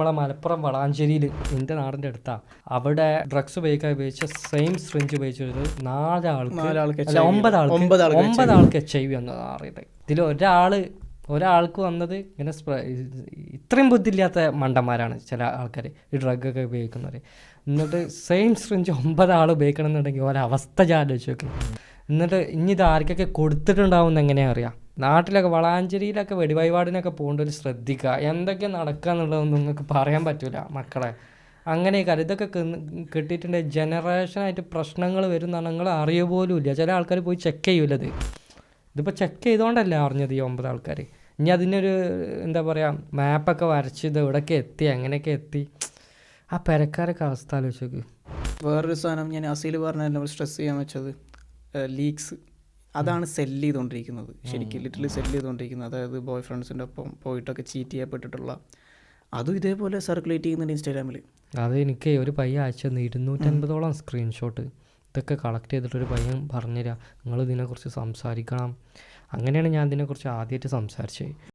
നമ്മളെ മലപ്പുറം വളാഞ്ചേരിയിൽ എൻ്റെ നാടിൻ്റെ അടുത്താണ്. അവിടെ ഡ്രഗ്സ് ഉപയോഗിച്ച സെയിം സിറിഞ്ച് ഉപയോഗിച്ചത് 9 ആൾക്ക് HIV വന്നത് അറിയട്ടെ. ഇതിൽ ഒരാൾക്ക് വന്നത് ഇങ്ങനെ ഇത്രയും ബുദ്ധിയില്ലാത്ത മണ്ടന്മാരാണ് ചില ആൾക്കാർ, ഈ ഡ്രഗൊക്കെ ഉപയോഗിക്കുന്നവർ. എന്നിട്ട് സെയിം സിറിഞ്ച് 9 ആൾ ഉപയോഗിക്കണം എന്നുണ്ടെങ്കിൽ ഒരവസ്ഥ ആലോചിച്ച് വെക്കണം. എന്നിട്ട് ഇനി ഇത് ആർക്കൊക്കെ കൊടുത്തിട്ടുണ്ടാവും എന്ന് എങ്ങനെയാണ് അറിയാം? നാട്ടിലൊക്കെ വളാഞ്ചേരിയിലൊക്കെ വെടിവഴിപാടിനൊക്കെ പോകേണ്ട ഒരു ശ്രദ്ധിക്കുക. എന്തൊക്കെ നടക്കുക എന്നുള്ളതൊന്നും നിങ്ങൾക്ക് പറയാൻ പറ്റില്ല മക്കളെ. അങ്ങനെയൊക്കെ ഇതൊക്കെ കിട്ടിയിട്ടുണ്ടെങ്കിൽ ജനറേഷനായിട്ട് പ്രശ്നങ്ങൾ വരുന്നതാണ് നിങ്ങൾ അറിയ പോലും ഇല്ല. ചില ആൾക്കാർ പോയി ചെക്ക് ചെയ്യൂലത്. ഇതിപ്പോൾ ചെക്ക് ചെയ്തുകൊണ്ടല്ലേ അറിഞ്ഞത് ഈ 9 ആൾക്കാർ. ഇനി അതിനൊരു എന്താ പറയുക മാപ്പൊക്കെ വരച്ച് ഇത് എവിടെയൊക്കെ എത്തി എങ്ങനെയൊക്കെ എത്തി, ആ പെരക്കാരൊക്കെ അവസ്ഥ ആലോചിച്ച്. വേറൊരു സാധനം ഞാൻ അസീൽ പറഞ്ഞ സ്ട്രെസ് ചെയ്യാൻ വെച്ചത് ലീക്സ്. അതാണ് സെല്ല് ചെയ്തുകൊണ്ടിരിക്കുന്നത്, ശരിക്കും ലിറ്ററലി സെല്ല് ചെയ്തുകൊണ്ടിരിക്കുന്നത്. അതായത് ബോയ് ഫ്രണ്ട്സിൻ്റെ ഒപ്പം പോയിട്ടൊക്കെ ചീറ്റ് ചെയ്യപ്പെട്ടിട്ടുള്ള അതും ഇതേപോലെ സർക്കുലേറ്റ് ചെയ്യുന്നുണ്ട് ഇൻസ്റ്റാഗ്രാമിൽ. അത് എനിക്ക് ഒരു പയ്യൻ അയച്ചു 250ഓളം സ്ക്രീൻഷോട്ട്. ഇതൊക്കെ കളക്ട് ചെയ്തിട്ടൊരു പയ്യൻ പറഞ്ഞുതരാം, നിങ്ങൾ ഇതിനെക്കുറിച്ച് സംസാരിക്കണം. അങ്ങനെയാണ് ഞാൻ ഇതിനെക്കുറിച്ച് ആദ്യമായിട്ട് സംസാരിച്ചത്.